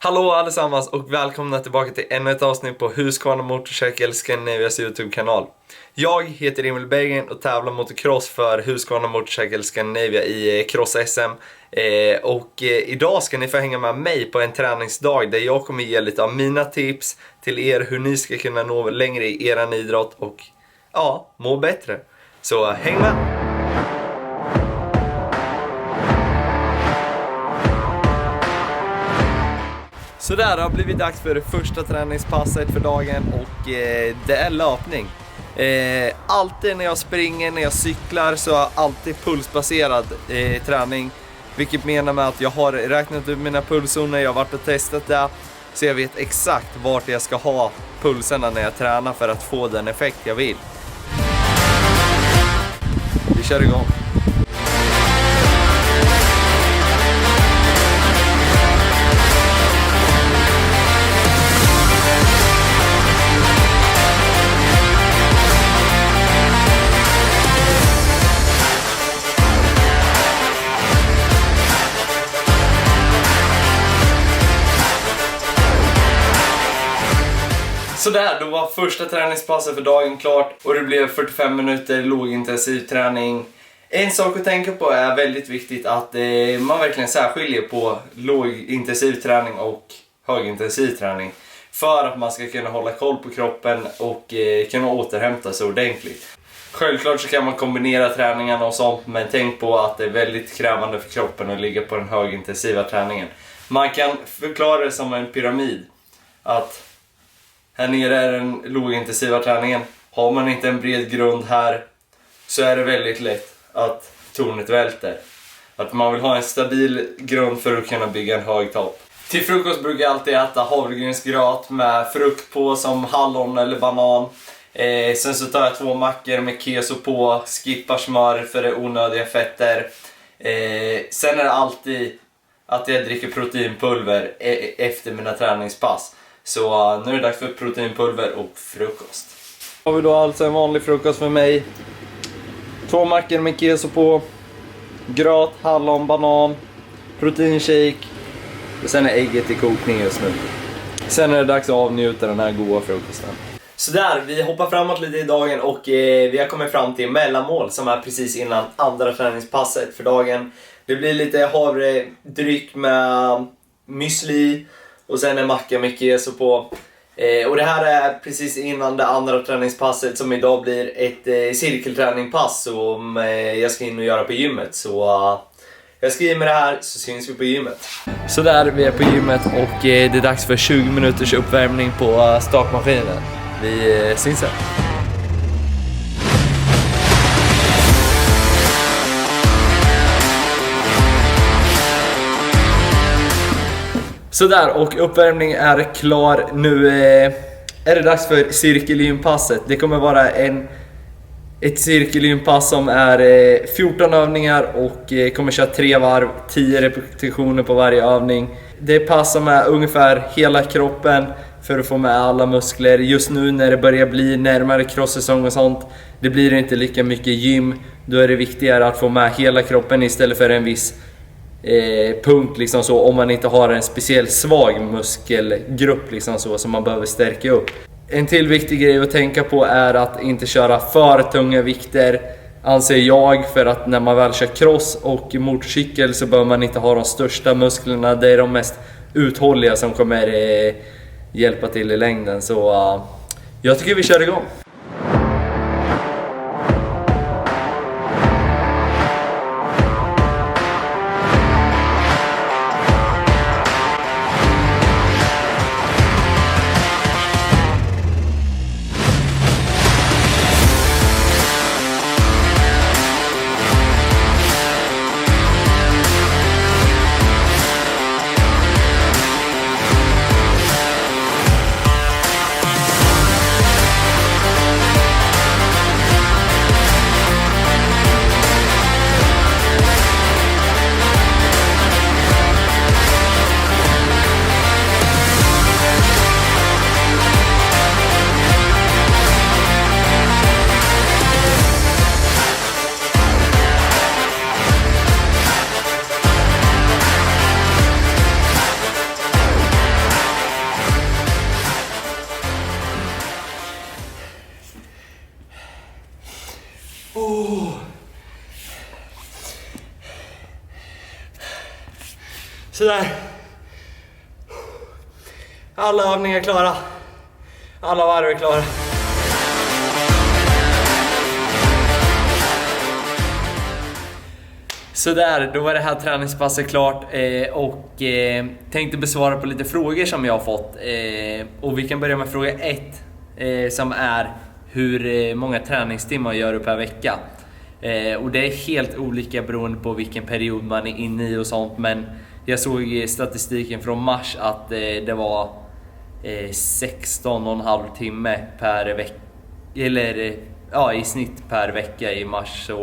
Hallå allesammans och välkomna tillbaka till ännu ett avsnitt på Husqvarna Motorcykel Scandinavias YouTube-kanal. Jag heter Emil Berggren och tävlar motocross för Husqvarna Motorcykel Scandinavia i cross-SM. Idag ska ni få hänga med mig på en träningsdag där jag kommer ge lite av mina tips till er hur ni ska kunna nå längre i eran idrott och må bättre. Så häng med! Så där har blivit dags för det första träningspasset för dagen och det är löpning. Alltid när jag springer, när jag cyklar så har jag alltid pulsbaserad träning. Vilket menar med att jag har räknat ut mina pulszoner, jag har varit och testat det. Så jag vet exakt vart jag ska ha pulserna när jag tränar för att få den effekt jag vill. Vi kör igång. Sådär, då var första träningspasset för dagen klart och det blev 45 minuter lågintensiv träning. En sak att tänka på är väldigt viktigt att man verkligen särskiljer på lågintensiv träning och högintensiv träning. För att man ska kunna hålla koll på kroppen och kunna återhämta sig ordentligt. Självklart så kan man kombinera träningarna och sånt, men tänk på att det är väldigt krävande för kroppen att ligga på den högintensiva träningen. Man kan förklara det som en pyramid. Att här nere är den lågintensiva träningen. Har man inte en bred grund här så är det väldigt lätt att tornet välter. Att man vill ha en stabil grund för att kunna bygga en hög topp. Till frukost brukar jag alltid äta havregrynsgröt med frukt på som hallon eller banan. Sen så tar jag 2 mackor med keso på, skippar smör för det onödiga fetter. Sen är det alltid att jag dricker proteinpulver efter mina träningspass. Så nu är det dags för proteinpulver och frukost. Har vi då alltså en vanlig frukost för mig. 2 mackor med keso på, gröt, hallon, banan, proteinshake. Och sen är ägget i kokning just nu. Sen är det dags att avnjuta den här goda frukosten. Så där, vi hoppar framåt lite i dagen och vi har kommit fram till mellanmål som är precis innan andra träningspasset för dagen. Det blir lite havredryck med müsli. Och sen en macka med keso på. Och det här är precis innan det andra träningspasset som idag blir ett cirkelträningpass som jag ska in och göra på gymmet. Så jag ska in med det här så syns vi på gymmet. Så där, vi är på gymmet och det är dags för 20 minuters uppvärmning på stakmaskinen. Vi syns här. Sådär, och uppvärmning är klar. Nu är det dags för cirkelgympasset. Det kommer vara ett cirkelgympass som är 14 övningar och kommer köra 3 varv, 10 repetitioner på varje övning. Det är pass som är ungefär hela kroppen för att få med alla muskler. Just nu när det börjar bli närmare cross-säsong och sånt, det blir inte lika mycket gym. Då är det viktigare att få med hela kroppen istället för en viss punkt liksom så, om man inte har en speciell svag muskelgrupp liksom så som man behöver stärka upp. En till viktig grej att tänka på är att inte köra för tunga vikter, anser jag, för att när man väl kör cross och motorcykel så behöver man inte ha de största musklerna. Det är de mest uthålliga som kommer hjälpa till i längden. Så jag tycker vi kör igång. Sådär. Alla övningar klara. Alla varv är klara. Sådär, då var det här träningspasset klart och tänkte besvara på lite frågor som jag har fått. Och vi kan börja med fråga 1 som är hur många träningstimmar gör du per vecka? Och det är helt olika beroende på vilken period man är inne i och sånt, men jag såg i statistiken från mars att det var 16,5 timme per vecka, eller ja, i snitt per vecka i mars. Så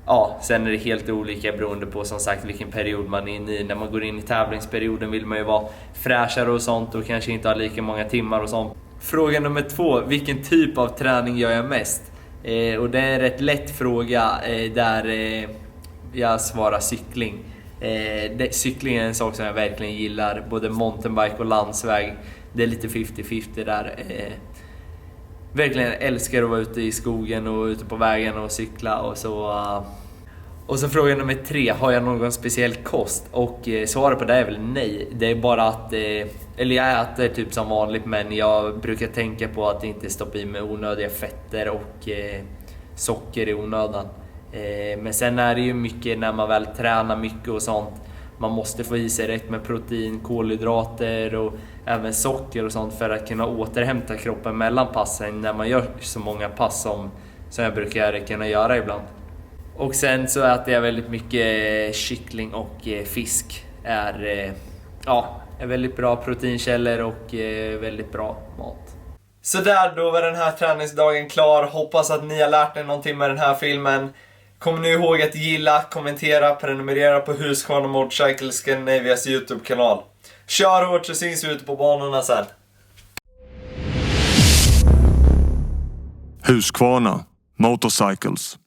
ja, sen är det helt olika beroende på som sagt vilken period man är inne i. När man går in i tävlingsperioden vill man ju vara fräschare och sånt och kanske inte ha lika många timmar och sånt. Fråga nummer 2, vilken typ av träning gör jag mest? Och det är en rätt lätt fråga där jag svarar cykling. Cykling är en sak som jag verkligen gillar, både mountainbike och landsväg. Det är lite 50-50 där. Verkligen älskar att vara ute i skogen och ute på vägen och cykla och så. Och så fråga nummer 3, har jag någon speciell kost? Och svaret på det är väl nej. Det är bara att, eller jag äter typ som vanligt, men jag brukar tänka på att inte stoppa i mig onödiga fetter och socker i onödan. Men sen är det ju mycket när man väl tränar mycket och sånt. Man måste få i sig rätt med protein, kolhydrater och även socker och sånt för att kunna återhämta kroppen mellan passen när man gör så många pass som jag brukar kunna göra ibland. Och sen så äter jag väldigt mycket kyckling och fisk är väldigt bra proteinkällor och väldigt bra mat. Så där, då var den här träningsdagen klar. Hoppas att ni har lärt er någonting med den här filmen. Kom nu ihåg att gilla, kommentera, prenumerera på Husqvarna Motorcycle Scandinavias YouTube-kanal. Kör hårt så syns vi ute på banorna sen. Husqvarna Motorcycles.